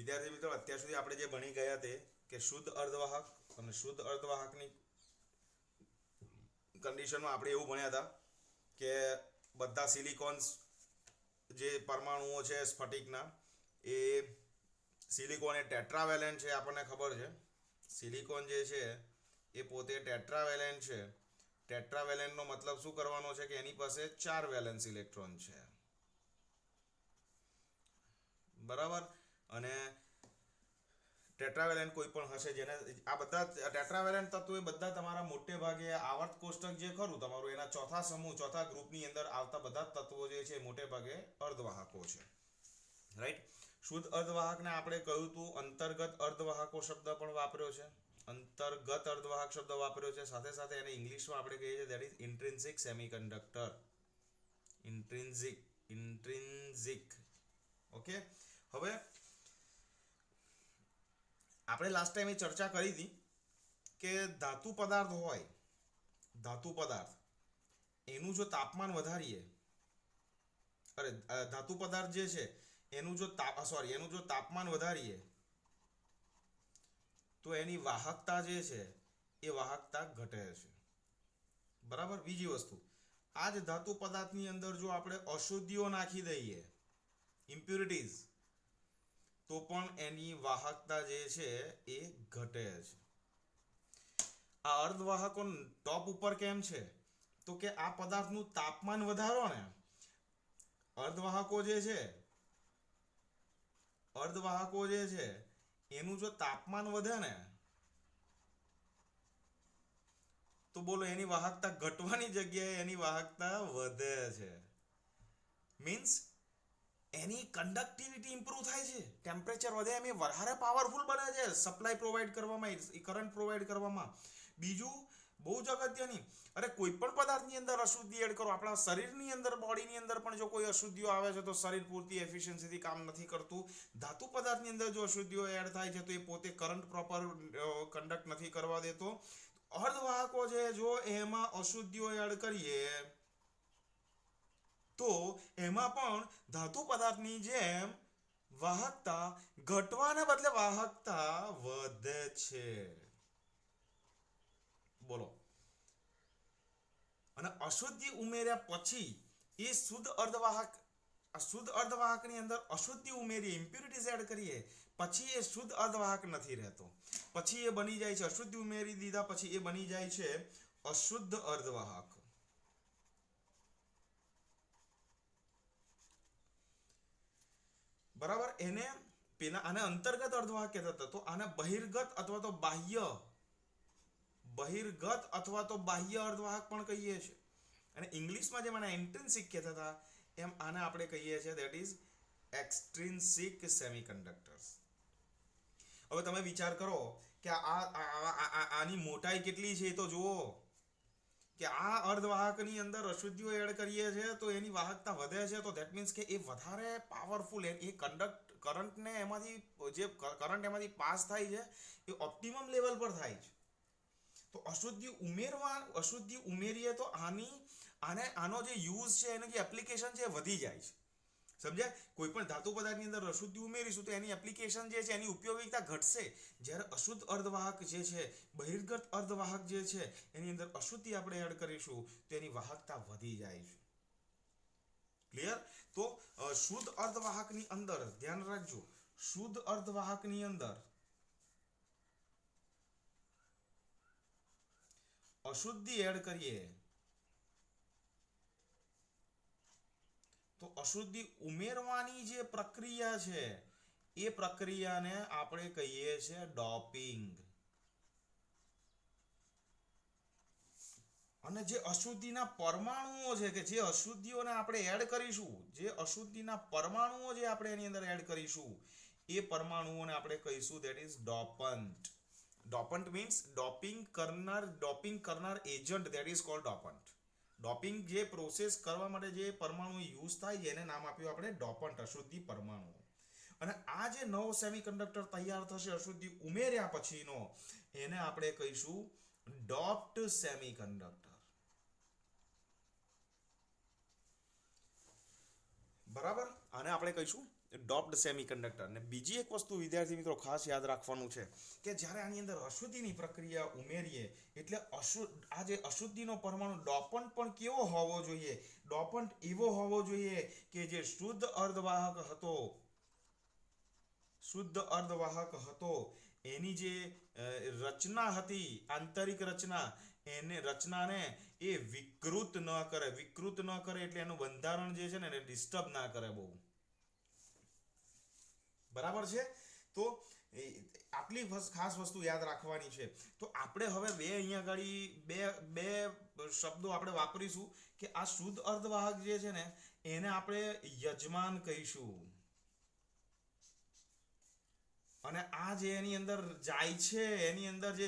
વિદ્યાર્થી મિત્રો, અત્યાર સુધી આપણે જે ભણી ગયા તે કે શુદ્ધ અર્ધવાહક અને શુદ્ધ અર્ધવાહકની કન્ડિશનમાં આપણે એવું ભણ્યા હતા કે બધા સિલિકોન્સ જે પરમાણુઓ છે સ્ફટિકના, એ સિલિકોન એ ટેટ્રાવેલેન્ટ છે, આપણને ખબર છે. સિલિકોન જે છે એ પોતે ટેટ્રાવેલેન્ટ છે. ટેટ્રાવેલેન્ટનો મતલબ શું કરવાનો છે કે એની પાસે 4 વેલેન્સ ઇલેક્ટ્રોન છે, બરાબર. અને ટેટ્રાવેલેન્ટ કોઈ પણ હશે જેને આ બધા ટેટ્રાવેલેન્ટ તત્વો એ બધા તમારા મોટે ભાગે આવર્ત કોષ્ટક જે ખરું તમારું એના ચોથા સમૂહ, ચોથા ગ્રુપની અંદર આવતા બધા તત્વો જે છે મોટે ભાગે અર્ધવાહકો છે, રાઈટ. શુદ્ધ અર્ધવાહકને આપણે કહ્યું હતું અંતર્ગત અર્ધવાહકો શબ્દ પણ વાપર્યો છે, અંતર્ગત અર્ધવાહક શબ્દ વાપર્યો છે. સાથે સાથે એને ઇંગ્લિશમાં આપણે કહીએ છીએ દેટ ઇઝ ઇન્ટ્રિન્સિક સેમિકન્ડક્ટર. ઇન્ટ્રિન્સિક ઓકે. હવે આપણે લાસ્ટ ટાઈમ એ ચર્ચા કરી હતી કે ધાતુ પદાર્થ હોય, ધાતુ પદાર્થ એનું જો તાપમાન વધારીએ, ધાતુ પદાર્થ જે છે એનું જો તાપમાન વધારીએ તો એની વાહકતા જે છે એ વાહકતા ઘટે છે, બરાબર. બીજી વસ્તુ, આ જ ધાતુ પદાર્થની અંદર જો આપણે અશુદ્ધિઓ નાખી દઈએ, ઇમ્પ્યુરિટીઝ, તો પણ એની વાહકતા જે છે એ ઘટે છે. આ અર્ધવાહકો ટોપ ઉપર કેમ છે તો કે આ પદાર્થનું તાપમાન વધારો ને, અર્ધવાહકો જે છે એનું જો તાપમાન વધે ને તો બોલો એની વાહકતા ઘટવાની જગ્યાએ એની વાહકતા વધે છે. મીન્સ એની કન્ડક્ટિવિટી ઇમ્પ્રૂવ થાય છે. ટેમ્પરેચર વધે એમ એ વધારે પાવરફુલ બને છે સપ્લાય પ્રોવાઈડ કરવામાં, કરંટ પ્રોવાઈડ કરવામાં. બીજું બહુ જ અગત્યની, અરે કોઈ પણ પદાર્થની અંદર અશુદ્ધિ એડ કરો, આપણા શરીરની અંદર, બોડીની અંદર પણ જો કોઈ અશુદ્ધિઓ આવે છે તો શરીર પૂરતી એફિશિયન્સીથી કામ નથી કરતું. ધાતુ પદાર્થની અંદર જો અશુદ્ધિઓ એડ થાય છે તો એ પોતે કરંટ પ્રોપર કન્ડક્ટ નથી કરવા દેતો. અર્ધવાહકો છે જો એમાં અશુદ્ધિઓ એડ કરીએ તો એમાં પણ ધાતુ પદાર્થની જેમ વાહકતા ઘટવાને બદલે વાહકતા વધે છે, બોલો. અને અશુદ્ધિ ઉમેર્યા પછી એ શુદ્ધ અર્ધવાહકની અંદર અશુદ્ધિ ઉમેરીએ, ઇમ્પ્યુરિટીઝ એડ કરીએ, પછી એ શુદ્ધ અર્ધવાહક નથી રહેતો. પછી એ બની જાય છે, અશુદ્ધિ ઉમેરી દીધા પછી એ બની જાય છે અશુદ્ધ અર્ધવાહક. બરાબર. આને અંતર્ગત અર્ધવાહક કહેતા હતા. તો આને બહિર્ગત અથવા તો બાહ્ય અર્ધવાહક પણ કહીએ છીએ. અને ઇંગ્લિશમાં જેમ આને ઇન્ટ્રિન્સિક કહેતા હતા એમ આને આપણે કહીએ છીએ દેટ ઇઝ એક્સટ્રિન્સિક સેમિકન્ડક્ટર્સ. હવે તમે વિચાર કરો કે આની મોટાઈ કેટલી છે તો જુઓ કે આ અર્ધવાહકની અંદર અશુદ્ધિઓ એડ કરીએ છીએ તો એની વાહકતા વધે છે, તો ધેટ મીન્સ કે એ વધારે પાવરફુલ, એ કરંટને એમાંથી જે કરંટ એમાંથી પાસ થાય છે એ ઓપ્ટિમમ લેવલ પર થાય છે. તો અશુદ્ધિ ઉમેરીએ તો આનો જે યુઝ છે, એનો જે એપ્લિકેશન છે એ વધી જાય છે, સમજ્યા. કોઈ પણ ધાતુ પદાર્થની અંદર અશુદ્ધિ ઉમેરીશું તો એની એપ્લિકેશન જે છે, એની ઉપયોગિતા ઘટશે. જ્યારે અશુદ્ધ અર્ધવાહક જે છે, બહિર્ગત અર્ધવાહક જે છે એની અંદર અશુદ્ધિ આપણે એડ કરીશું તો એની વાહકતા વધી જાય છે, ક્લિયર. તો શુદ્ધ અર્ધવાહકની અંદર ધ્યાન રાખજો, શુદ્ધ અર્ધવાહકની અંદર અશુદ્ધિ એડ કરીએ તો અશુદ્ધિ ઉમેરવાની જે પ્રક્રિયા છે એ પ્રક્રિયાને આપણે કહીએ છીએ ડોપિંગ. અને જે અશુદ્ધિના પરમાણુઓ છે કે જે અશુદ્ધિઓને આપણે એડ કરીશું, જે અશુદ્ધિના પરમાણુઓ જે આપણે એની અંદર એડ કરીશું એ પરમાણુઓને આપણે કહીશું that is dopant. Dopant means doping કરનાર agent, that is called dopant. Doping જે પ્રોસેસ કરવા માટે જે પરમાણુ યુઝ થાય છે એને નામ આપ્યું આપણે ડોપન્ટ, અશુદ્ધિ પરમાણુ. અને આ જે નવો સેમિકન્ડક્ટર તૈયાર થશે અશુદ્ધિ ઉમેર્યા પછીનો, એને આપણે કહીશું ડોપ્ડ સેમિકન્ડક્ટર. બરાબર. આને આપણે કહીશું ડોપ્ડ સેમિકન્ડક્ટર. ને બીજી એક વસ્તુ વિદ્યાર્થી મિત્રો ખાસ યાદ રાખવાનું છે કે જ્યારે આની અંદર અશુદ્ધિની પ્રક્રિયા ઉમેરીએ એટલે આ જે અશુદ્ધિનો પરમાણુ ડોપન્ટ પણ કેવો હોવો જોઈએ, ડોપન્ટ એવો હોવો જોઈએ કે જે શુદ્ધ અર્ધવાહક હતો એની જે રચના હતી, આંતરિક રચનાને એ વિકૃત ન કરે એટલે એનું બંધારણ જે છે ને એને ડિસ્ટર્બ ના કરે બહુ. બરાબર છે? તો આટલી ખાસ વસ્તુ યાદ રાખવાની છે. તો આપણે હવે અહીંયા આગળ બે શબ્દો આપણે વાપરીશું કે આ શુદ્ધ અર્ધવાહક જે છે ને એને આપણે યજમાન કહીશું, અને આ જે એની અંદર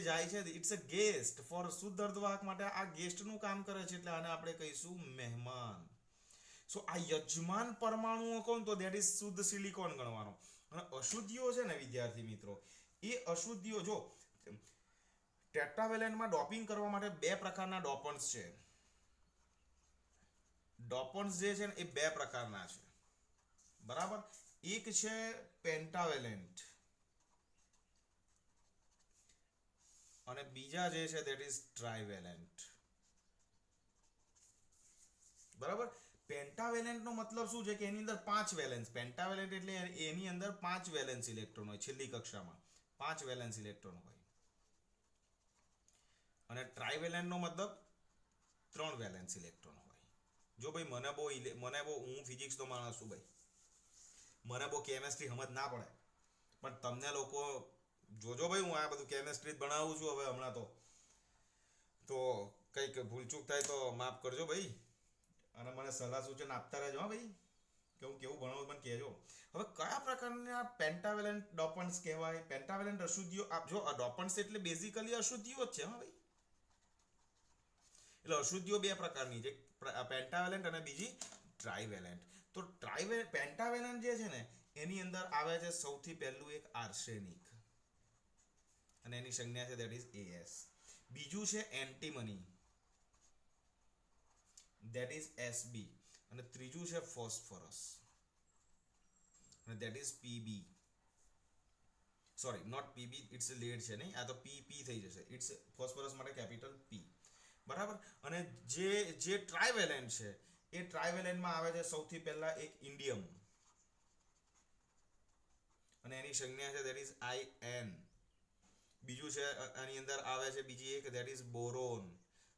જાય છે ઇટ્સ અ ગેસ્ટ. ફોર શુદ્ધ અર્ધવાહક માટે આ ગેસ્ટનું કામ કરે છે એટલે આને આપણે કહીશું મહેમાન. સો આ યજમાન પરમાણુઓ કોણ, તો ધેટ ઇઝ શુદ્ધ સિલિકોન ગણવાનો. અને અશુદ્ધિઓ છે ને વિદ્યાર્થી મિત્રો, એ અશુદ્ધિઓ જો ટેટ્રાવેલેન્ટમાં ડોપિંગ કરવા માટે બે પ્રકારના ડોપન્ટ્સ છે. ડોપન્ટ્સ જે છે ને એ બે પ્રકારના છે. બરાબર? એક છે પેન્ટાવેલેન્ટ અને બીજા જે છે ધેટ ઇઝ ટ્રાઇવેલેન્ટ. બરાબર? પેન્ટાવેલેન્ટ નો મતલબ શું છે કે એની અંદર 5 વેલેન્સ. પેન્ટાવેલેન્ટ એટલે એની અંદર 5 વેલેન્સ ઇલેક્ટ્રોન હોય. છેલ્લી કક્ષામાં 5 વેલેન્સ ઇલેક્ટ્રોન હોય. અને ટ્રાઇવેલેન્ટ નો મતલબ 3 વેલેન્સ ઇલેક્ટ્રોન હોય. જો ભાઈ મને બહુ હું ફિઝિક્સ નો માણસ છું ભાઈ, મને બહુ કેમેસ્ટ્રી સમજ ના પડે, પણ તમને લોકો જોજો ભાઈ, હું આ બધું કેમેસ્ટ્રી જ ભણાવું છું હવે હમણાં તો કંઈક ભૂલચૂક થાય તો માફ કરજો ભાઈ, અને મને સલાહ સૂચન આપતા રહેજો હા ભાઈ, કે હું કેવું ભણાવું મને કહેજો. હવે કયા પ્રકારના પેન્ટાવેલેન્ટ ડોપન્ટ્સ કહેવાય? પેન્ટાવેલેન્ટ અશુદ્ધિઓ જો ડોપન્ટ્સ એટલે બેઝિકલી અશુદ્ધિઓ જ છે હા ભાઈ. એટલે અશુદ્ધિઓ બે પ્રકારની છે, પેન્ટાવેલેન્ટ અને બીજી ટ્રાઇવેલેન્ટ. તો પેન્ટાવેલેન્ટ જે છે ને એની અંદર આવે છે સૌથી પહેલું એક આર્સેનિક, અને એની સંજ્ઞા છે ધેટ ઇઝ AS. બીજું છે એન્ટીમની, ધેટ ઇઝ SB. અને ત્રીજું છે ફોસ્ફરસ, અને that is PB. Sorry, not PB, it's lead છે નહીં, આ તો PP થઈ જશે. ઇટ્સ ફોસ્ફરસ માટે કેપિટલ P. બરાબર? અને જે ટ્રાઇવેલેન્ટ છે એ ટ્રાઇવેલેન્ટમાં આવે છે સૌથી પહેલા એક ઇન્ડિયમ, અને એની સંજ્ઞા છે ધેટ ઇઝ IN. બીજું છે આની અંદર આવે છે બીજી એક ધેટ ઇઝ બોરોન,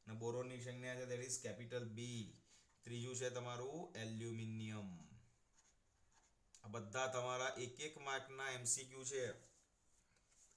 અને બોરોનની સંજ્ઞા છે ધેટ ઇઝ કેપિટલ B. ત્રીજું છે તમારું એલ્યુમિનિયમ. આ બધા તમારા એક માર્કના MCQ છે.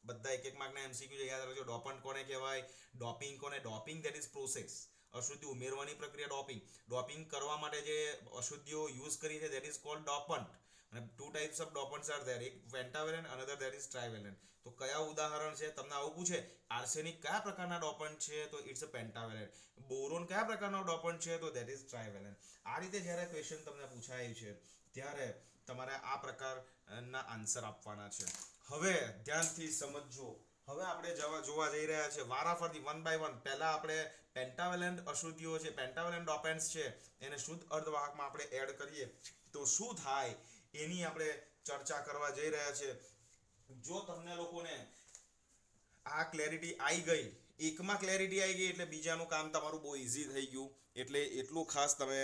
યાદ રાખજો. ડોપન્ટ કોને કહેવાય? ડોપિંગ કોને? Doping that is process. અશુદ્ધિ ઉમેરવાની પ્રક્રિયા ડોપિંગ. ડોપિંગ કરવા માટે જે અશુદ્ધિઓ યુઝ કરી છે ધેટ ઇઝ કોલ્ડ ડોપન્ટ. અને 2 types of dopants are there, એક પેન્ટાવેલેન્ટ, અનધર ધેટ ઇઝ ટ્રાઇવેલેન્ટ. તો કયા ઉદાહરણ છે? તમને આવું પૂછે, આર્સેનિક કયા પ્રકારના ડોપન્ટ છે? તો ઇટ્સ અ પેન્ટાવેલેન્ટ. બોરોન કયા પ્રકારનો ડોપન્ટ છે? તો ધેટ ઇઝ ટ્રાઇવેલેન્ટ. આ રીતે જ્યારે ક્વેશ્ચન તમને પૂછાય છે ત્યારે તમારે આ પ્રકારના આન્સર આપવાના છે. હવે ધ્યાનથી સમજજો. હવે આપણે જોવા જઈ રહ્યા છે વારાફરતી 1 by 1. પહેલા આપણે પેન્ટાવેલેન્ટ અશુદ્ધિઓ છે, પેન્ટાવેલેન્ટ ડોપન્ટ્સ છે, એને શુદ્ધ અર્ધવાહકમાં આપણે એડ કરીએ તો શું થાય એની આપણે ચર્ચા કરવા જઈ રહ્યા છે. જો તમને લોકોને આ ક્લેરિટી આવી ગઈ, એકમાં ક્લેરિટી આવી ગઈ એટલે બીજાનું કામ તમારું બહુ ઈઝી થઈ ગયું. એટલે એટલું ખાસ તમે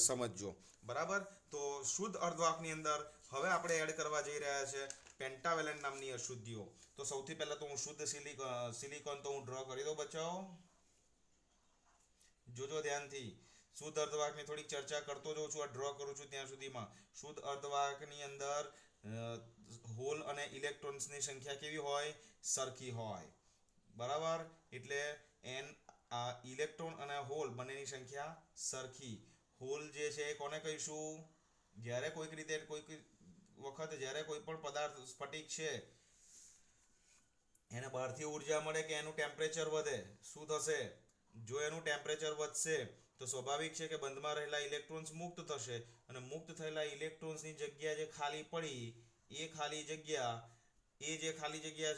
સમજજો. બરાબર? તો શુદ્ધ અર્ધવાહકની અંદર હવે આપણે એડ કરવા જઈ રહ્યા છે પેન્ટાવેલેન્ટ નામની અશુદ્ધિઓ. તો સૌથી પહેલા તો હું શુદ્ધ સિલિકોન તો હું ડ્રો કરી દઉં બચ્ચાઓ. જોજો ધ્યાનથી. શુદ્ધ અર્ધવાહકની થોડીક ચર્ચા કરતો જાઉં છું, આ ડ્રો કરું છું ત્યાં સુધીમાં. શુદ્ધ અર્ધવાહકની અંદર હોલ અને ઇલેક્ટ્રોન્સની સંખ્યા કેવી હોય? સરખી હોય. બરાબર? એટલે ઇલેક્ટ્રોન અને હોલ બંનેની સંખ્યા સરખી. હોલ જે છે એ કોને કહીશું? જ્યારે કોઈક વખત જ્યારે કોઈ પણ પદાર્થ સ્ફટિક છે એને બહારથી ઉર્જા મળે કે એનું ટેમ્પરેચર વધે, શું થશે? જો એનું ટેમ્પરેચર વધશે તો સ્વાભાવિક છે કે બંધમાં રહેલા ઇલેક્ટ્રોન્સ મુક્ત થશે, અને મુક્ત થયેલા ઇલેક્ટ્રોન્સની જગ્યા જે ખાલી પડી એ ખાલી જગ્યા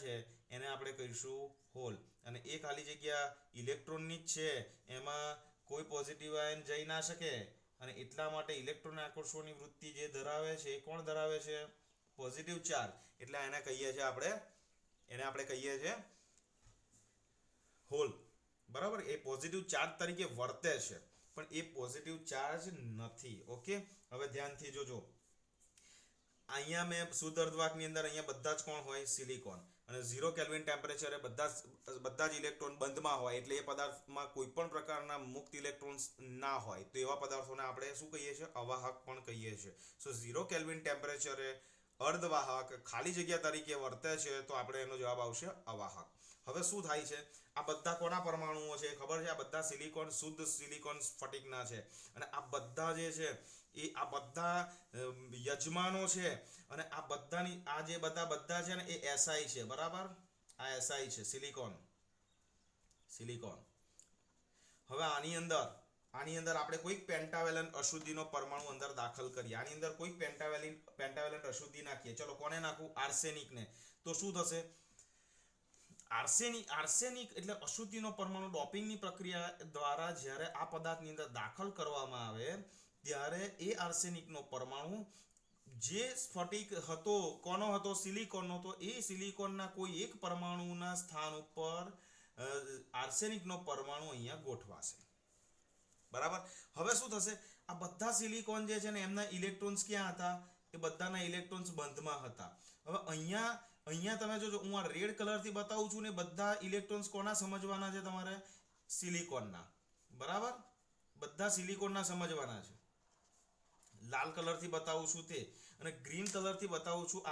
છે એને આપણે કહીશું હોલ. અને એ ખાલી જગ્યા ઇલેક્ટ્રોનની જ છે, એમાં કોઈ પોઝિટિવ આયન જઈ ના શકે, અને એટલા માટે ઇલેક્ટ્રોનને આકર્ષવાની વૃત્તિ જે ધરાવે છે એ કોણ ધરાવે છે? Positive charge. એટલે એને કહીએ છીએ આપણે કહીએ છીએ હોલ. બરાબર? એ પોઝિટિવ ચાર્જ તરીકે વર્તે છે, પણ એ પોઝિટિવ ચાર્જ નથી. ઓકે, હવે ધ્યાનથી જોજો. અહીંયા મેં શુદ્ધ અર્ધવાહકની અંદર અહીંયા બધા જ કોણ હોય? સિલિકોન. અને 0 કેલ્વિન ટેમ્પરેચરે બધા જ ઇલેક્ટ્રોન બંધમાં હોય, એટલે એ પદાર્થમાં કોઈ પણ પ્રકારના મુક્ત ઇલેક્ટ્રોન્સ ના હોય, તો એવા પદાર્થોને આપણે શું કહીએ છીએ? અવાહક પણ કહીએ છીએ. સો 0 કેલ્વિન ટેમ્પરેચરે અર્ધવાહક ખાલી જગ્યા તરીકે વર્તે છે, તો આપણે એનો જવાબ આવશે અવાહક. હવે શું થાય છે? આ બધા કોના પરમાણુઓ છે ખબર છે? આ બધા સિલિકોન, શુદ્ધ સિલિકોન સ્ફટિકના છે. અને આ બધા જે છે એ આ બધા યજમાનો છે. અને આ બધાની આ જે બધા છે ને એ એસઆઈ છે. બરાબર? આ એસઆઈ છે, સિલિકોન. હવે આની અંદર આપણે કોઈક પેન્ટાવેલન્ટ અશુદ્ધિનો પરમાણુ અંદર દાખલ કરીએ. આની અંદર કોઈક પેન્ટાવેલન્ટ અશુદ્ધિ નાખીએ. ચલો, કોને નાખું? આર્સેનિકને. તો શું થશે? આર્સેનિક એટલે અશુદ્ધિનો પરમાણુ ડોપિંગની પ્રક્રિયા દ્વારા જ્યારે આ પદાર્થની અંદર દાખલ કરવામાં આવે, ત્યારે એ આર્સેનિકનો પરમાણુ જે સ્ફટિક હતો, કોનો હતો? સિલિકોનનો. તો એ સિલિકોનના કોઈ એક પરમાણુના સ્થાન ઉપર આર્સેનિકનો પરમાણુ અહીંયા ગોઠવાશે. બરાબર? હવે શું થશે? આ બધા સિલિકોન જે છે ને એમના ઇલેક્ટ્રોન્સ ક્યાં હતા? એ બધાના ઇલેક્ટ્રોન્સ બંધમાં હતા. હવે અહીંયા તમે જોજો, હું આ રેડ કલરથી બતાવું છું ને, બધા ઇલેક્ટ્રોન્સ કોના સમજવાના છે તમારે? સિલિકોનના. બરાબર? બધા સિલિકોનના સમજવાના છે. લાલ કલરથી બતાવું છું તે, અને ગ્રીન કલરથી બતાવું છું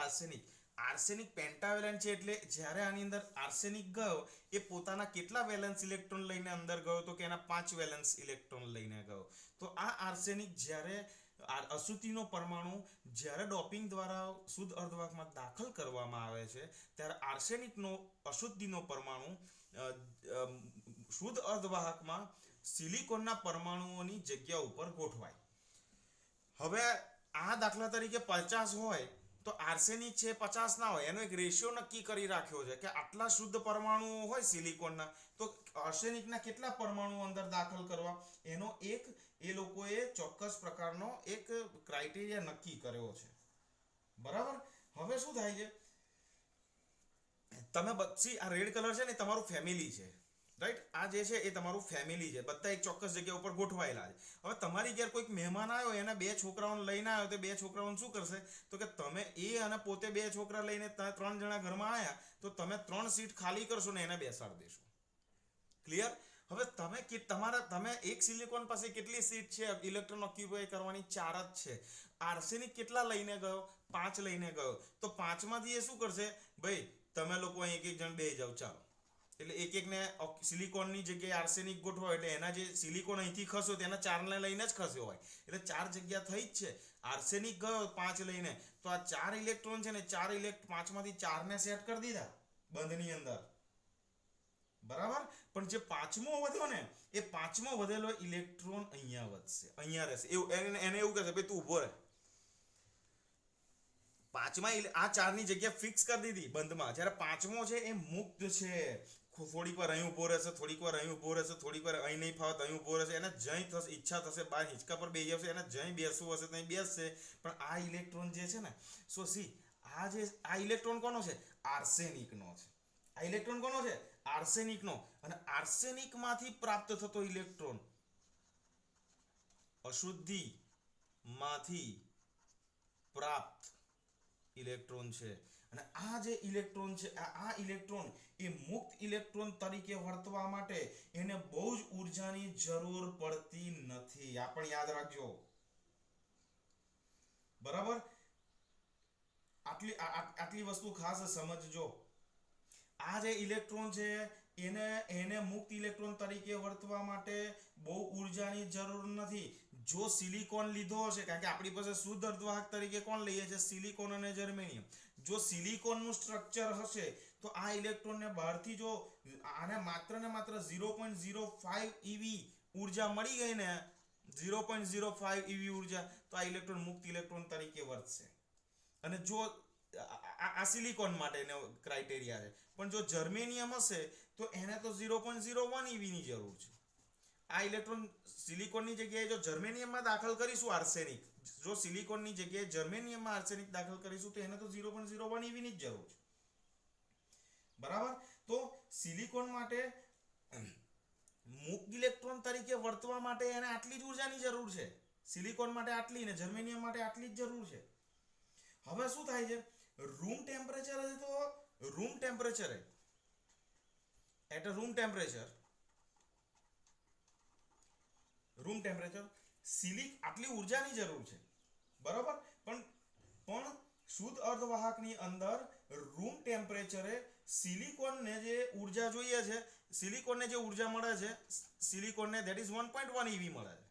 આર્સેનિક પેન્ટાવેલેન્ટ છે. એટલે જ્યારે આની અંદર આર્સેનિક ગયો, એ પોતાના કેટલા વેલેન્સ ઇલેક્ટ્રોન લઈને અંદર ગયો? તો કે એના 5 વેલેન્સ ઇલેક્ટ્રોન લઈને ગયો. તો આ આર્સેનિક જ્યારે અશુદ્ધિનો પરમાણુ જ્યારે ડોપિંગ દ્વારા શુદ્ધ અર્ધવાહકમાં દાખલ કરવામાં આવે છે, ત્યારે આર્સેનિકનો અશુદ્ધિનો પરમાણુ શુદ્ધ અર્ધવાહકમાં સિલિકોનના પરમાણુઓની જગ્યા ઉપર ગોઠવાય. હવે આ દાખલા તરીકે 50 હોય, તો આર્સેનિક છે 50 ના હોય. એનો એક રેશિયો નક્કી કરી રાખ્યો છે કે આટલા શુદ્ધ પરમાણુઓ હોય સિલિકોનના, તો આર્સેનિકના કેટલા પરમાણુઓ અંદર દાખલ કરવા, એનો એક એ લોકોએ ચોક્કસ પ્રકારનો એક ક્રાઇટેરિયા નક્કી કર્યો છે. બરાબર? હવે શું થાય છે? તમે આ રેડ કલર છે ને તમારું ફેમિલી છે. રાઈટ? આ જે છે એ તમારું ફેમિલી છે. બધા એક ચોક્કસ જગ્યા ઉપર ગોઠવાયેલા છે. હવે તમારી ઘેર કોઈક મહેમાન આવ્યો, એના 2 છોકરાઓને લઈને આવ્યો, તો 2 છોકરાઓને શું કરશે? તો કે તમે અને પોતે 2 છોકરા લઈને 3 જણા ઘરમાં આવ્યા, તો તમે 3 સીટ ખાલી કરશો ને એને બેસાડી દેશો. ક્લિયર? હવે તમે એક સિલિકોન પાસે કેટલી સીટ છે ઇલેક્ટ્રોન ઓક્યુપાય કરવાની? 4 જ છે. આર્સેનિક કેટલા લઈને ગયો? 5 લઈને ગયો. તો 5 માંથી એ શું કરશે? ભાઈ, તમે લોકો અહીં એક જણ બેસી જાઓ, ચાલો. એટલે એકને સિલિકોનની જગ્યાએ આર્સેનિક ગોઠવો, એટલે એના જે સિલિકોન અહીંથી ખસ્યો તેના 4 ને લઈને જ ખસ્યો હોય, એટલે 4 જગ્યા થઈ જ છે. આર્સેનિક ગયો 5 લઈને, તો આ 4 ઇલેક્ટ્રોન છે ને 5 માંથી 4 ને સેટ કરી દીધા બંધની અંદર. બરાબર? પણ જે 5મો વધ્યો ને, એ 5મો વધેલો ઇલેક્ટ્રોન અહીંયા વધશે, અહીંયા રહેશે. એને એવું કહેશે, ભાઈ તું ઊભો રહે. 5મા આ 4ની જગ્યા ફિક્સ કરી દીધી બંધમાં. જ્યારે 5મો છે એ મુક્ત છે. થોડીક વાર અહીં ઊભો રહેશે, થોડીક વાર અહીં ઊભો રહેશે, થોડીક વાર અહીં નહીં ફાવત અહીં ઊભો રહેશે. એને જઈ થશે, ઈચ્છા થશે બહાર હિંચકા પર બેસી જશે, એને જઈ બેસવું હશે ત્યાં બેસશે. પણ આ ઇલેક્ટ્રોન જે છે ને, આ ઇલેક્ટ્રોન કોનો છે? આર્સેનિકનો છે. આ ઇલેક્ટ્રોન કોનો છે? આર્સેનિકનો. અને આર્સેનિકમાંથી પ્રાપ્ત થતો ઇલેક્ટ્રોન અશુદ્ધિમાંથી પ્રાપ્ત ઇલેક્ટ્રોન છે. અને આ જે ઇલેક્ટ્રોન છે, આ ઇલેક્ટ્રોન એ મુક્ત ઇલેક્ટ્રોન તરીકે વર્તવા માટે એને બહુ જ ઊર્જાની જરૂર પડતી નથી. આ પણ યાદ રાખજો. બરાબર? આટલી વસ્તુ ખાસ સમજજો. આ જે ઇલેક્ટ્રોન છે એને મુક્ત ઇલેક્ટ્રોન તરીકે વર્તવા માટે બહુ ઊર્જાની જરૂર નથી. જો સિલિકોન લીધો હશે, કારણ કે આપણી પાસે શુદ્ધ અર્ધવાહક તરીકે કોણ લઈએ છે? સિલિકોન અને જર્મેનિયમ. જો સિલિકોનનું સ્ટ્રક્ચર હશે, તો આ ઇલેક્ટ્રોનને બહારથી જો આને માત્ર ને માત્ર 0.05 eV ઊર્જા મળી ગઈ ને, 0.05 eV ઊર્જા, તો આ ઇલેક્ટ્રોન મુક્ત ઇલેક્ટ્રોન તરીકે વર્તશે. અને જો આ સિલિકોન માટેનો ક્રાઇટેરિયા છે. પણ જો જર્મેનિયમ હશે, તો એને તો 0.01 eV ની જરૂર છે. આ ઇલેક્ટ્રોન સિલિકોનની જગ્યાએ જો જર્મેનિયમમાં દાખલ કરીશું આર્સેનિક, જો સિલિકોનની જગ્યાએ જર્મેનિયમમાં આર્સેનિક દાખલ કરીશું તો એને તો 0.01 EV ની જ જરૂર છે. બરાબર. તો સિલિકોન માટે મુક્ત ઇલેક્ટ્રોન તરીકે વર્તવા માટે એને આટલી જ ઉર્જાની જરૂર છે. સિલિકોન માટે આટલી ને જર્મેનિયમ માટે આટલી જ જરૂર છે. હવે શું થાય છે, રૂમ ટેમ્પરેચર છે તો room temperature at a room temperature આટલી ઉર્જાની જરૂર છે. બરાબર. પણ શુદ્ધ અર્ધવાહકની અંદર રૂમ ટેમ્પરેચરે સિલિકોનને જે ઉર્જા જોઈએ છે, સિલિકોનને જે ઉર્જા મળે છે, સિલિકોનને ધેટ ઇઝ 1.1 EV મળે છે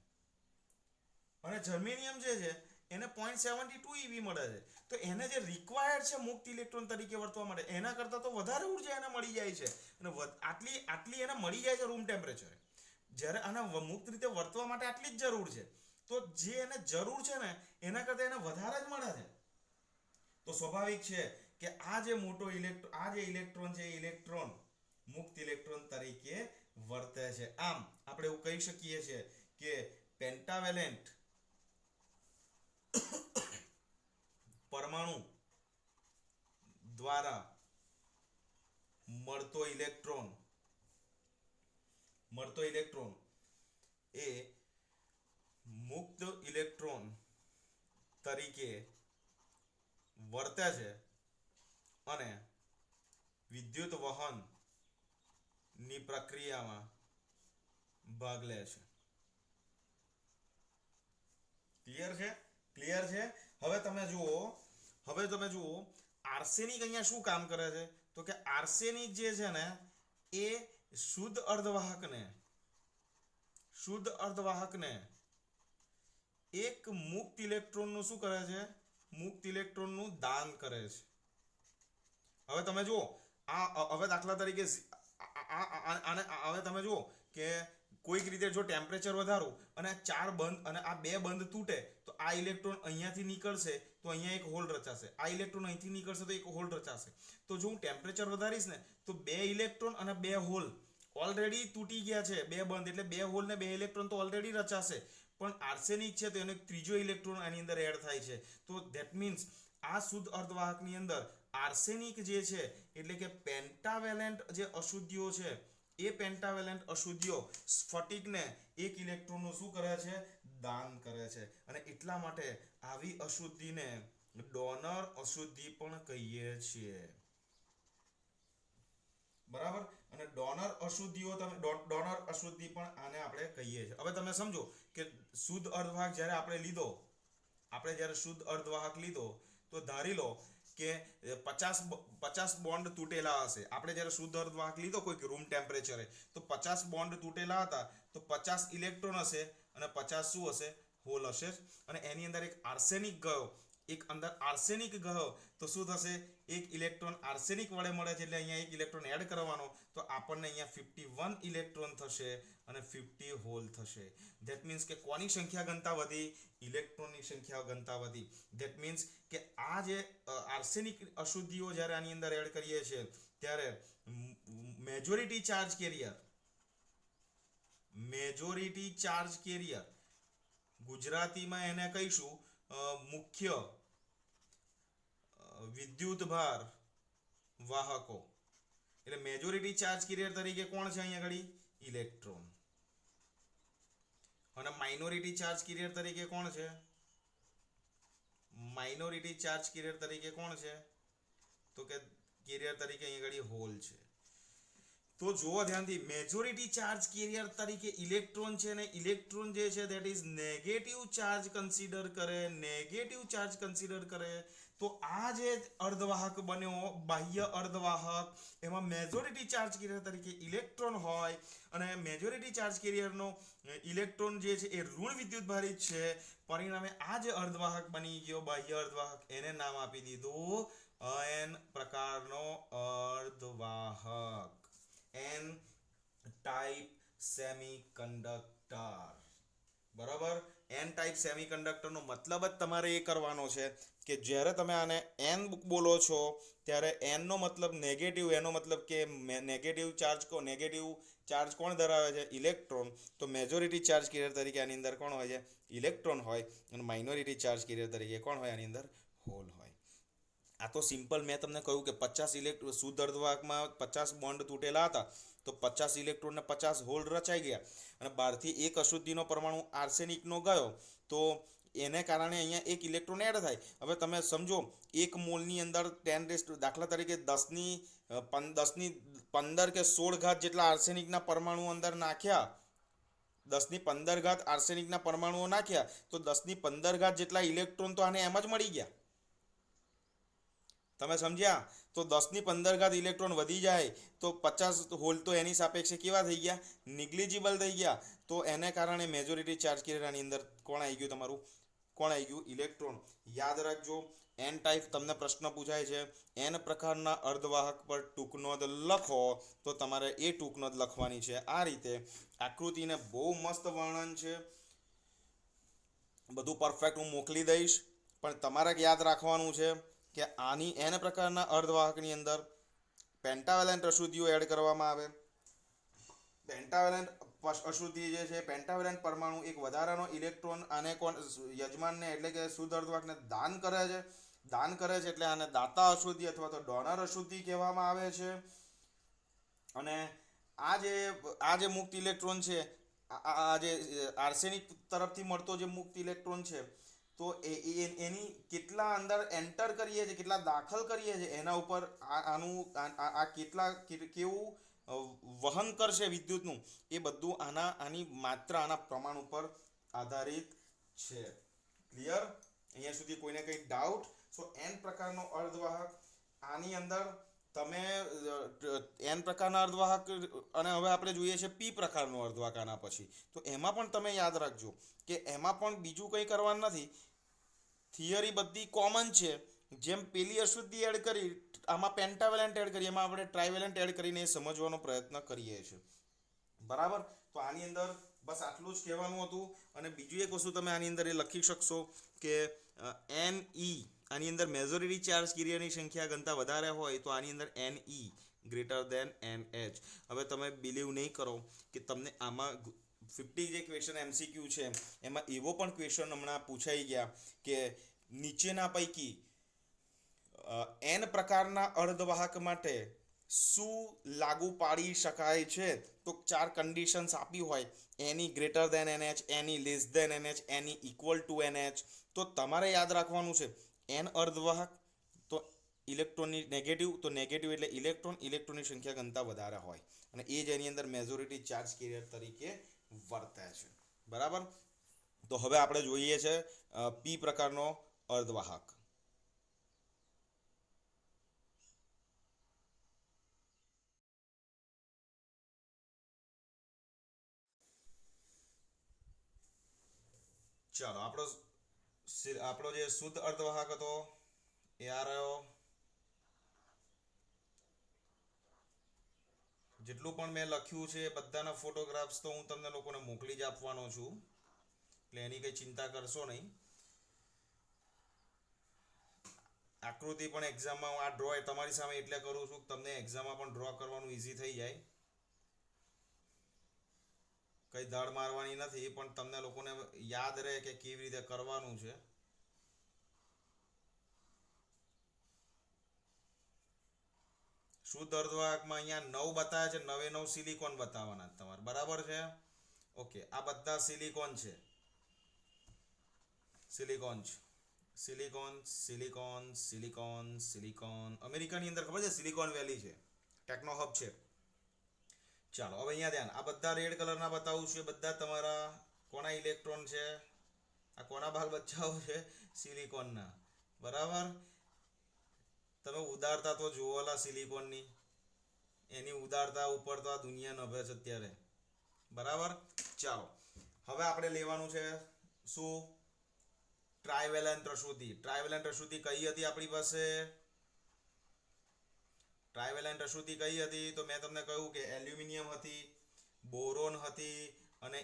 અને જર્મેનિયમ જે છે એને 0.72 EV મળે છે. તો એને જે રિક્વાયર્ડ છે મુક્ત ઇલેક્ટ્રોન તરીકે વર્તવા માટે એના કરતાં તો વધારે ઉર્જા એને મળી જાય છે અને આટલી એને મળી જાય છે રૂમ ટેમ્પરેચરે. જ્યારે આને મુક્ત રીતે વર્તવા માટે આટલી જ જરૂર છે, તો જે એને જરૂર છે ને એના કરતાં એને વધારે જ મળે છે. તો સ્વાભાવિક છે કે આ જે ઇલેક્ટ્રોન છે, ઇલેક્ટ્રોન મુક્ત ઇલેક્ટ્રોન તરીકે વર્તે છે. આમ આપણે એવું કહી શકીએ છીએ કે પેન્ટાવેલેન્ટ પરમાણુ દ્વારા મળતો ઇલેક્ટ્રોન એ મુક્ત ઇલેક્ટ્રોન તરીકે વર્તે છે અને વિદ્યુત વહન ની પ્રક્રિયામાં ભાગ લે છે. ક્લિયર છે. હવે તમે જુઓ આર્સેનિક અહીંયા શું કામ કરે છે, તો કે આર્સેનિક જે છે ને એ શુદ્ધ અર્ધવાહકને એક મુક્ત ઇલેક્ટ્રોનનું શું કરે છે, મુક્ત ઇલેક્ટ્રોનનું દાન કરે છે. હવે તમે જુઓ હવે દાખલા તરીકે હવે તમે જુઓ કે કોઈક રીતે જો ટેમ્પરેચર વધારું અને આ બે બંધ તૂટે તો આ ઇલેક્ટ્રોન અહીંયાથી નીકળશે તો અહીંયા એક હોલ રચાશે, આ ઇલેક્ટ્રોન અહીંથી નીકળશે તો એક હોલ રચાશે. તો જો હું ટેમ્પરેચર વધારીશ ને તો બે ઇલેક્ટ્રોન અને બે હોલ ઓલરેડી તૂટી ગયા છે, બે બંધ એટલે બે હોલ ને બે ઇલેક્ટ્રોન તો ઓલરેડી રચાશે. પણ આર્સેનિક છે તો એનો એક ત્રીજો ઇલેક્ટ્રોન આની અંદર એડ થાય છે. તો ધેટ મીન્સ આ શુદ્ધ અર્ધવાહકની અંદર આર્સેનિક જે છે એટલે કે પેન્ટાવેલેન્ટ જે અશુદ્ધિઓ છે, એ પેન્ટાવેલેન્ટ અશુદ્ધિઓ સ્ફટિકને એક ઇલેક્ટ્રોનનું શું કરે છે, દાન કરે છે. અને એટલા માટે આવી અશુદ્ધિને ડોનર અશુદ્ધિ પણ કહીએ છીએ. બરાબર. અને ડોનર અશુદ્ધિ પણ આને આપણે કહીએ છીએ. હવે તમે સમજો કે શુદ્ધ અર્ધવાહક જ્યારે શુદ્ધ અર્ધવાહક લીધો તો ધારી લો કે 50 બોન્ડ તૂટેલા હશે. આપણે જ્યારે શુદ્ધ અર્ધવાહક લીધો કોઈક રૂમ ટેમ્પરેચરે તો 50 બોન્ડ તૂટેલા હતા, તો 50 ઇલેક્ટ્રોન હશે અને 50 શું હશે, હોલ હશે. અને એની અંદર એક આર્સેનિક ગયો તો શું થશે, એક ઇલેક્ટ્રોન આર્સેનિક વડે મળે છે એટલે અહીંયા એક ઇલેક્ટ્રોન એડ કરવાનો તો આપણને અહીંયા 51 ઇલેક્ટ્રોન થશે અને 50 હોલ થશે. ધેટ મીન્સ કે કોની સંખ્યા ઘનતા વધી, ઇલેક્ટ્રોનની સંખ્યા ઘનતા વધી. ધેટ મીન્સ કે આ જે આર્સેનિક અશુદ્ધિઓ જ્યારે આની અંદર એડ કરીએ છીએ ત્યારે મેજોરિટી ચાર્જ કેરિયર ગુજરાતીમાં એને કહીશું મુખ્ય વિદ્યુતભાર વાહકો. એટલે મેજોરિટી ચાર્જ કેરિયર તરીકે કોણ છે અહીંયા આગળ, ઇલેક્ટ્રોન. અને માઇનોરિટી ચાર્જ કેરિયર તરીકે કોણ છે, તો કે કેરિયર તરીકે અહીંયા આગળ હોલ છે. તો જોવો ધ્યાનથી, મેજોરિટી ચાર્જ કેરિયર તરીકે ઇલેક્ટ્રોન છે ને ઇલેક્ટ્રોન જે છે that is negative charge consider કરે. તો આ જે અર્ધવાહક બન્યો, બાહ્ય અર્ધવાહક, એમાં મેજોરિટી ચાર્જ કેરિયર તરીકે ઇલેક્ટ્રોન હોય અને મેજોરિટી ચાર્જ કેરિયરનો ઇલેક્ટ્રોન જે છે એ ઋણ વિદ્યુતભારિત છે. પરિણામે આ જે અર્ધવાહક બની ગયો બાહ્ય અર્ધવાહક, એને નામ આપી દીધું n પ્રકારનો અર્ધવાહક, n ટાઈપ સેમિકન્ડક્ટર. બરાબર. એન ટાઈપ સેમિકન્ડક્ટરનો મતલબ જ તમારે એ કરવાનો છે કે જ્યારે તમે આને એન બોલો છો ત્યારે એનનો મતલબ નેગેટિવ, એનો મતલબ કે નેગેટિવ ચાર્જ કોણ ધરાવે છે? ઇલેક્ટ્રોન. તો મેજોરિટી ચાર્જ કેરિયર તરીકે આની અંદર કોણ હોય છે? ઇલેક્ટ્રોન હોય. અને માઇનોરિટી ચાર્જ કેરિયર તરીકે કોણ હોય આની અંદર? હોલ હોય. આ તો સિમ્પલ મેં તમને કહ્યું કે 50 શુદ્ધ અર્ધવાહકમાં 50 બોન્ડ તૂટેલા હતા તો 50 ઇલેક્ટ્રોન ને 50 હોલ રચાઈ ગયા, અને બહારથી એક અશુદ્ધિનો પરમાણુ આર્સેનિકનો ગયો તો એને કારણે અહીંયા એક ઇલેક્ટ્રોન એડ થાય. હવે તમે સમજો, એક મોલની અંદર દાખલા તરીકે 10 કે 16 ઘાત જેટલા આર્સેનિકના પરમાણુ અંદર નાખ્યા, 10 ની 15 ઘાત આર્સેનિકના પરમાણુઓ નાખ્યા તો 10 ની 15 ઘાત જેટલા ઇલેક્ટ્રોન તો આને એમ જ મળી ગયા. તમે સમજ્યા? તો 10 ની 15 ઘાત ઇલેક્ટ્રોન વધી જાય તો 50 હોલ તો એની સાપેક્ષે કેવા થઈ ગયા? નિગ્લિજિબલ થઈ ગયા. તો એને કારણે મેજોરિટી ચાર્જ કેરિયરની અંદર કોણ આવી ગયું? તમારું કોણ આવી ગયું? ઇલેક્ટ્રોન. યાદ રાખજો, એન ટાઈપ તમને પ્રશ્ન પૂછાય છે, એન પ્રકારના અર્ધવાહક પર ટૂંકનોંધ લખો તો તમારે એ ટૂંકનોંધ લખવાની છે આ રીતે. આકૃતિને બહુ મસ્ત વર્ણન છે, બધું પરફેક્ટ હું મોકલી દઈશ, પણ તમારે યાદ રાખવાનું છે કે આની એન પ્રકારના અર્ધવાહકની અંદર પેન્ટાવેલેન્ટ અશુદ્ધિઓ એડ કરવામાં આવે. પેન્ટાવેલેન્ટ અશુદ્ધિ જે છે, પેન્ટાવેલેન્ટ પરમાણુ એક વધારાનો ઇલેક્ટ્રોન આને યજમાનને એટલે કે શુદ્ધ અર્ધવાહકને દાન કરે છે. એટલે આને દાતા અશુદ્ધિ અથવા તો ડોનર અશુદ્ધિ કહેવામાં આવે છે. અને આ જે મુક્ત ઇલેક્ટ્રોન છે, આ જે આર્સેનિક તરફથી મળતો જે મુક્ત ઇલેક્ટ્રોન છે, તો એની કેટલા અંદર એન્ટર કરીએ છીએ, કેટલા દાખલ કરીએ છીએ એના ઉપર કેવું વહન કરશે વિદ્યુતનું, એ બધું આની માત્રા, આના પ્રમાણ ઉપર આધારિત છે. ક્લિયર? અહીંયા સુધી કોઈને કંઈ ડાઉટ? સો એન પ્રકારનો અર્ધવાહક, આની અંદર તમે એન પ્રકારના અર્ધવાહક, અને હવે આપણે જોઈએ છે પી પ્રકારનો અર્ધવાહક આના પછી. તો એમાં પણ તમે યાદ રાખજો કે એમાં પણ બીજું કંઈ કરવાનું નથી. થિયરી બધી કોમન છે. જેમ પેલી અશુદ્ધિ એડ કરી, આમાં પેન્ટાવેલેન્ટ એડ કરી, એમાં આપણે ટ્રાઇવેલેન્ટ એડ કરીને એ સમજવાનો પ્રયત્ન કરીએ છીએ. બરાબર? તો આની અંદર બસ આટલું જ કહેવાનું હતું. અને બીજું એક વસ્તુ તમે આની અંદર એ લખી શકશો કે એન ઈ, આની અંદર મેજોરિટી ચાર્જ કેરિયરની સંખ્યા ઘનતા વધારે હોય તો આની અંદર n e greater than n h. હવે તમે બિલીવ નહીં કરો કે તમને આમાં 50 જે ક્વેશ્ચન MCQ છે એમાં એવો પણ ક્વેશ્ચન હમણાં પૂછાઈ ગયા કે નીચેના પૈકી એન પ્રકારના અર્ધવાહક માટે શું લાગુ પાડી શકાય છે? તો 4 કન્ડિશન્સ આપી હોય, any greater than NH, any less than NH, any equal to NH. તો તમારે યાદ રાખવાનું છે એન અર્ધવાહક તો ઇલેક્ટ્રોનની નેગેટિવ, તો નેગેટિવ એટલે ઇલેક્ટ્રોનની સંખ્યા ઘનતા વધારે હોય, અને એ જ એની અંદર મેજોરિટી ચાર્જ કેરિયર તરીકે વર્તે છે. બરાબર? તો હવે આપણે જોઈએ છે પી પ્રકારનો અર્ધવાહક. ચાલો, આપણો જે શુદ્ધ અર્ધવાહક હતો એ આ રહ્યો. જેટલું પણ મેં લખ્યું છે બધાના ફોટોગ્રાફ્સ તો હું તમને લોકોને મોકલી જ આપવાનો છું, એટલે એની કંઈ ચિંતા કરશો નહીં. આકૃતિ પણ એક્ઝામમાં હું આ ડ્રો તમારી સામે એટલે કરું છું તમને એક્ઝામમાં પણ ડ્રો કરવાનું ઈઝી થઈ જાય. કઈ દાળ મારવાની નથી, પણ તમને લોકોને યાદ રહે કે કેવી રીતે કરવાનું છે. શુદ્ધ અર્ધવાહકમાં અહીંયા 9 બતાવે છે, 9 એ 9 સિલિકોન બતાવવાના તમારે. બરાબર છે? ઓકે, આ બધા સિલિકોન છે. સિલિકોન. અમેરિકાની અંદર ખબર છે સિલિકોન વેલી છે, ટેકનો હબ છે. ચાલો, હવે અહીંયા ધ્યાન, આ બધા રેડ કલરના બતાવું છું, બધા તમારા કોના ઇલેક્ટ્રોન છે? આ કોના બાલ બચ્ચાઓ છે? સિલિકોનના. બરાબર? તમે ઉદારતા તો જોવાલા સિલિકોનની, એની ઉદારતા ઉપર તો આ દુનિયા નભે છે અત્યારે. બરાબર? ચાલો, હવે આપણે લેવાનું છે શું? ટ્રાઇવેલેન્ટ અશુદ્ધિ. ટ્રાઇવેલેન્ટ અશુદ્ધિ કઈ હતી આપણી પાસે? ટ્રાઇવેલેન્ટ અશુદ્ધિ કઈ હતી? તો મેં તમને કહ્યું કે એલ્યુમિનિયમ હતી, બોરોન હતી અને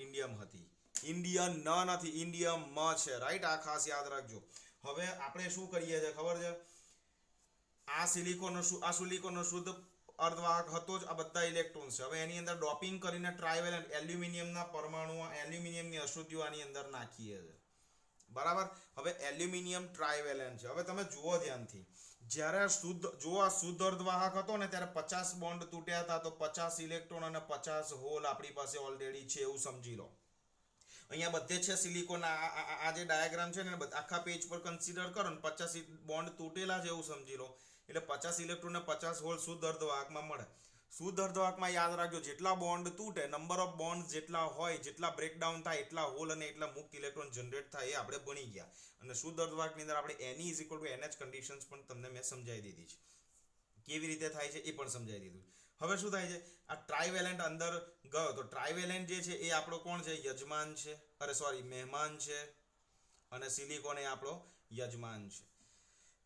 ઇન્ડિયમ હતી. ઇન્ડિયન ન નથી, ઇન્ડિયમ છે, રાઈટ? આ ખાસ યાદ રાખજો. હવે આપણે શું કરીએ છીએ ખબર છે? આ સિલિકોનનો શુદ્ધ અર્ધવાહક હતો જ, આ બધા ઇલેક્ટ્રોન્સ છે. હવે એની અંદર ડોપિંગ કરીને ટ્રાઇવેલેન્ટ એલ્યુમિનિયમના પરમાણુ, એલ્યુમિનિયમની અશુદ્ધિઓ આની અંદર નાખીએ છે, બરાબર? હવે એલ્યુમિનિયમ ટ્રાઇવેલેન્ટ છે. હવે તમે જુઓ ધ્યાનથી, જ્યારે આ શુદ્ધ અર્ધવાહક હતો ને ત્યારે 50 બોન્ડ તૂટ્યા હતા, તો 50 ઇલેક્ટ્રોન અને 50 હોલ આપણી પાસે ઓલરેડી છે એવું સમજી લો. અહીંયા બધે છે સિલિકોન. આ જે ડાયાગ્રામ છે ને આખા પેજ પર કન્સિડર કરો ને 50 બોન્ડ તૂટેલા છે એવું સમજી લો. એટલે 50 ઇલેક્ટ્રોન ને 50 હોલ શુદ્ધ અર્ધવાહકમાં મળે. શુદ્ધ અર્ધવાહકમાં યાદ રાખજો, જેટલા બોન્ડ તૂટે, નંબર ઓફ બોન્ડ જેટલા હોય, જેટલા બ્રેકડાઉન થાય, એટલા હોલ અને એટલા મુક્ત ઇલેક્ટ્રોન જનરેટ થાય, એ આપણે ભણી ગયા. અને શુદ્ધ અર્ધવાહકની અંદર આપણે Ne=NH કન્ડિશન્સ પણ તમને મેં સમજાવી દીધી છે. કેવી રીતે થાય છે એ પણ સમજાવી દીધું. હવે શું થાય છે? આ ટ્રાઇવેલેન્ટ અંદર ગયો તો ટ્રાઇવેલેન્ટ જે છે એ આપણો કોણ છે? યજમાન છે, મહેમાન છે. અને સિલિકોન એ આપણો યજમાન છે.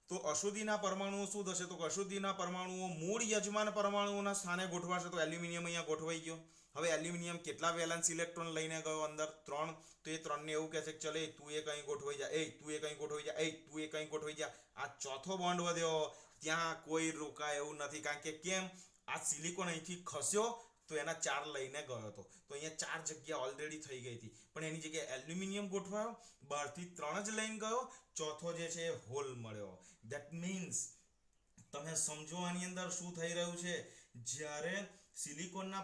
તો અશુદ્ધિના પરમાણુઓ શું થશે? તો અશુદ્ધિના પરમાણુઓ મૂળ યજમાન પરમાણુઓના સ્થાને ગોઠવાશે. તો એલ્યુમિનિયમ અહીંયા ગોઠવાઈ ગયો. હવે એલ્યુમિનિયમ કેટલા વેલેન્સ ઇલેક્ટ્રોન લઈને ગયો અંદર? 3. તો એ 3 ને એવું કહે છે કે ચલે તું એ કઈ ગોઠવાઈ જા, તું એ કઈ ગોઠવાઈ જા, તું એ કઈ ગોઠવાઈ જા. આ ચોથો બોન્ડ વધ્યો, ત્યાં કોઈ રોકાય એવું નથી. કારણ કે કેમ? આ સિલિકોન અહીંથી ખસ્યો તો એના 4 લઈને ગયો હતો. તો અહીંયા 4 જગ્યા ઓલરેડી થઈ ગઈ હતી, પણ એની જગ્યાએ એલ્યુમિનિયમ ગોઠવાયો, બહારથી 3 જ લઈને ગયો, ચોથો જે છે એ હોલ મળ્યો. ધેટ મીન્સ તમે સમજો આની અંદર શું થઈ રહ્યું છે. જ્યારે સિલિકોનના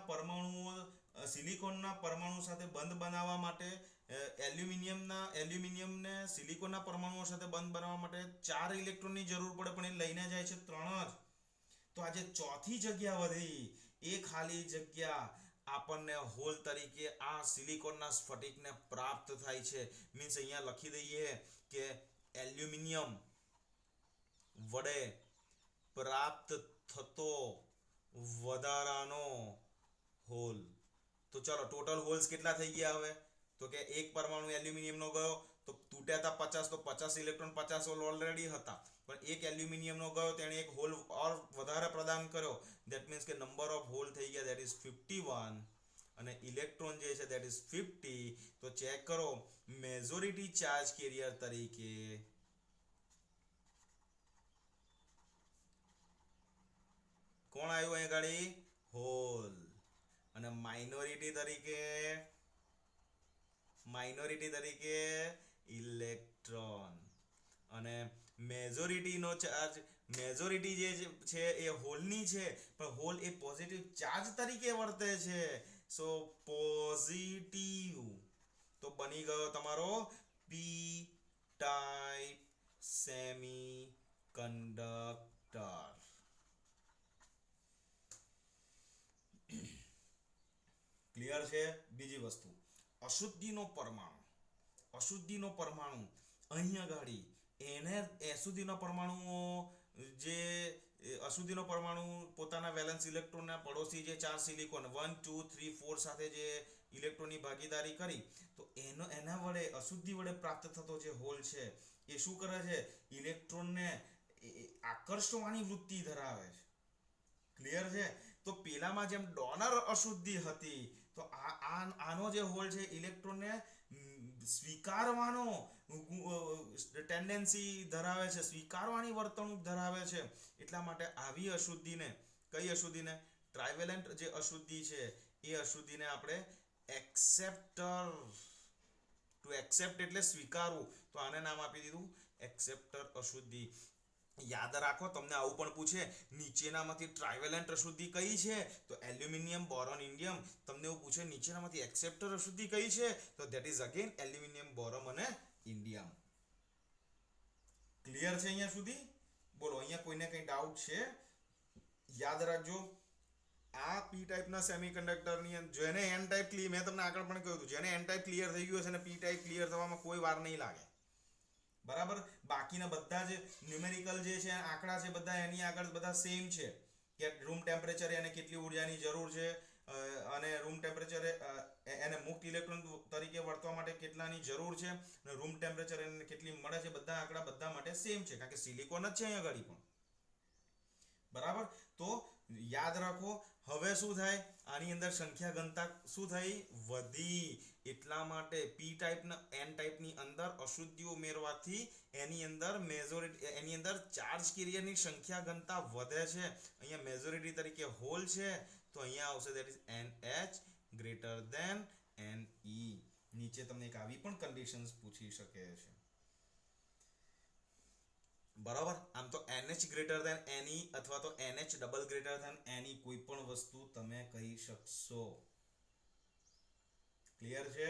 પરમાણુ સાથે બંધ બનાવવા માટે એલ્યુમિનિયમને સિલિકોનના પરમાણુઓ સાથે બંધ બનાવવા માટે 4 ઇલેક્ટ્રોનની જરૂર પડે, પણ એ લઈને જાય છે 3 જ. તો આજે ચોથી જગ્યા વધી, એ ખાલી જગ્યા આપણને હોલ તરીકે આ સિલિકોનના સ્ફટિકને પ્રાપ્ત થાય છે. મીન્સ અહીંયા લખી દઈએ કે એલ્યુમિનિયમ વડે પ્રાપ્ત થતો વધારાનો હોલ. તો ચલો ટોટલ હોલ્સ કેટલા થઈ ગયા હવે? તો કે એક પરમાણુ એલ્યુમિનિયમનો ગયો તો તૂટ્યા હતા 50, તો 50 ઇલેક્ટ્રોન 50 હોલ ઓલરેડી હતા, પણ એક એલ્યુમિનિયમનો ગયો તેણે એક હોલ ઓર વધારે પ્રદાન કર્યો. ધેટ મીન્સ કે નંબર ઓફ હોલ થઈ ગયા, ધેટ ઇઝ 51, અને ઇલેક્ટ્રોન જે છે ધેટ ઇઝ 50. તો ચેક કરો, મેજોરિટી ચાર્જ કેરિયર તરીકે કોણ આવ્યું અહીંયા ગાડી? હોલ. અને માઇનોરિટી તરીકે ઇલેક્ટ્રોન. અને મેજોરિટીનો ચાર્જ, મેજોરિટી જે છે એ હોલની છે, પણ હોલ એ પોઝિટિવ ચાર્જ તરીકે વર્તે છે. સો પોઝિટિવ. તો બની ગયો તમારો પી ટાઈપ સેમિકન્ડક્ટર. ક્લિયર છે? બીજી વસ્તુ, અશુદ્ધિનો પરમાણુ અહીંયા ગાડી એને અશુદ્ધિનો પરમાણુ પોતાના વેલેન્સ ઇલેક્ટ્રોનના પડોશી જે 4 સિલિકોન 1 2 3 4 સાથે જે ઇલેક્ટ્રોનની ભાગીદારી કરી, તો એના વડે અશુદ્ધિ વડે પ્રાપ્ત થતો જે હોલ છે એ શું કરે છે? ઇલેક્ટ્રોનને આકર્ષવાની વૃત્તિ ધરાવે છે. ક્લિયર છે? તો પેલામાં જેમ ડોનર અશુદ્ધિ હતી, તો આનો જે હોલ છે ઇલેક્ટ્રોનને સ્વીકારવાનો ટેન્ડન્સી ધરાવે છે, સ્વીકારવાની વર્તણૂક ધરાવે છે. એટલા માટે આવી અશુદ્ધિને, કઈ અશુદ્ધિને? ટ્રાઇવેલેન્ટ જે અશુદ્ધિ છે એ અશુદ્ધિને આપણે એક્સેપ્ટર, ટુ એક્સેપ્ટ એટલે સ્વીકારવું, તો આને નામ આપી દીધું એક્સેપ્ટર અશુદ્ધિ. યાદ રાખો, તમને આવું પણ પૂછે નીચેનામાંથી ટ્રાઇવેલેન્ટ અશુદ્ધિ કઈ છે? તો એલ્યુમિનિયમ, બોરોન, ઇન્ડિયમ. તમને એવું પૂછે નીચેનામાંથી એક્સેપ્ટર અશુદ્ધિ કઈ છે? તો that is again aluminium, boron અને ઇન્ડિયમ. ક્લિયર છે અહીંયા સુધી? બોલો, અહીંયા કોઈને કઈ ડાઉટ છે? યાદ રાખજો, આ પી ટાઈપના સેમિકન્ડક્ટરની જેને એન ટાઈપ ક્લિયર, મેં તમને આગળ પણ કહ્યું હતું, જેને એન ટાઈપ ક્લિયર થઈ ગયું હશે ને પી ટાઈપ ક્લિયર થવામાં કોઈ વાર નહીં લાગે. બરાબર? બાકીના બધા જ ન્યુમેરિકલ જે છે, આંકડા છે, બધા એની આગળ બધા સેમ છે કે રૂમ ટેમ્પરેચરે એને કેટલી ઉર્જાની જરૂર છે, અને રૂમ ટેમ્પરેચરે એને મુક્ત ઇલેક્ટ્રોન તરીકે વર્તવા માટે કેટલાની જરૂર છે, અને રૂમ ટેમ્પરેચર એને કેટલી મળે છે. બધા આંકડા બધા માટે સેમ છે, કારણ કે સિલિકોન જ છે અહીંયા આગળ પણ. બરાબર? તો યાદ રાખો, હવે શું થાય, આની અંદર સંખ્યા ઘનતા શું થઈ, વધી. એટલા માટે પી ટાઈપના એન ટાઈપની અંદર અશુદ્ધિઓ ઉમેરવાથી એની અંદર મેજોરિટી, એની અંદર ચાર્જ કેરિયરની સંખ્યા ઘનતા વધે છે. અહીંયા મેજોરિટી તરીકે હોલ છે, તો અહીંયા આવશે that is NH greater than Ne. નીચે તમને એક આવી પણ કન્ડિશન્સ પૂછી શકે છે. બરાબર. આમ તો NH ગ્રેટર ધેન Ne અથવા તો NH double greater than Ne કોઈ પણ વસ્તુ તમે કહી શકશો. ક્લિયર છે?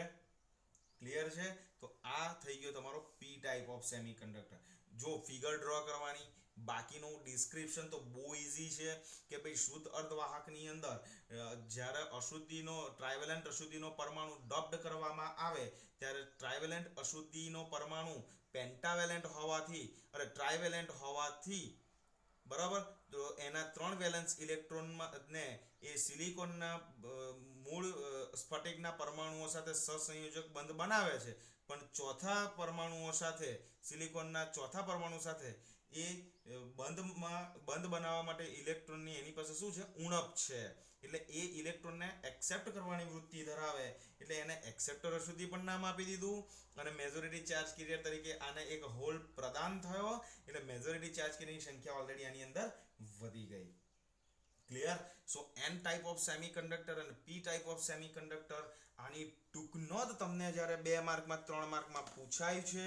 ક્લિયર છે? તો આ થઈ ગયો તમારો પી ટાઈપ ઓફ સેમિકન્ડક્ટર. જો ફિગર ડ્રો કરવાની, બાકીનું ડિસ્ક્રિપ્શન તો બહુ ઈઝી છે કે ભાઈ શુદ્ધ અર્ધવાહકની અંદર જ્યારે અશુદ્ધિનો ટ્રાઇવેલેન્ટ અશુદ્ધિનો પરમાણુ ડોપ્ડ કરવામાં આવે ત્યારે ટ્રાઇવેલેન્ટ અશુદ્ધિનો પરમાણુ પેન્ટાવેલેન્ટ હોવાથી અરે ટ્રાઇવેલેન્ટ હોવાથી બરાબર, તો એના 3 વેલેન્સ ઇલેક્ટ્રોનમાં ને એ સિલિકોનના મૂળ સ્ફટિકના પરમાણુઓ સાથે સહસંયોજક બંધ બનાવે છે, પણ ચોથા પરમાણુઓ સાથે સિલિકોનના ચોથા પરમાણુ સાથે એ બંધ બનાવવા માટે ઇલેક્ટ્રોનની એની પાસે શું છે, ઉણપ છે. એટલે એ ઇલેક્ટ્રોનને એક્સેપ્ટ કરવાની વૃત્તિ ધરાવે, એટલે એને એક્સેપ્ટર અશુદ્ધિ પણ નામ આપી દીધું. અને મેજોરિટી ચાર્જ કેરિયર તરીકે આને એક હોલ પ્રદાન થયો, એટલે મેજોરિટી ચાર્જ કેરિયરની સંખ્યા ઓલરેડી આની અંદર વધી ગઈ. Clear? So n type of semiconductor અને પી ટાઈપ ઓફ સેમિકન્ડક્ટર આની ટૂંક નોંધ તમને જ્યારે 2 માર્કમાં 3 માર્કમાં પૂછાય છે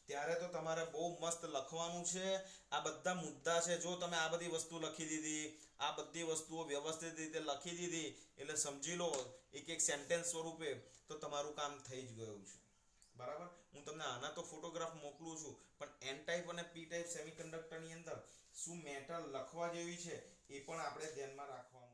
ત્યારે તો તમારે બહુ મસ્ત લખવાનું છે. આ બધા મુદ્દા છે, જો તમે આ બધી વસ્તુ લખી દીધી, આ બધી વસ્તુઓ વ્યવસ્થિત રીતે લખી દીધી, એટલે સમજી લો એક એક સેન્ટેન્સ સ્વરૂપે તો તમારું કામ થઈ જ ગયું છે. બરાબર. હું તમને આના તો ફોટોગ્રાફ મોકલું છું, પણ એન ટાઈપ અને પી ટાઈપ સેમિકન્ડક્ટરની અંદર શું મેટર લખવા જેવી છે એ પણ આપણે ધ્યાનમાં રાખવાનું.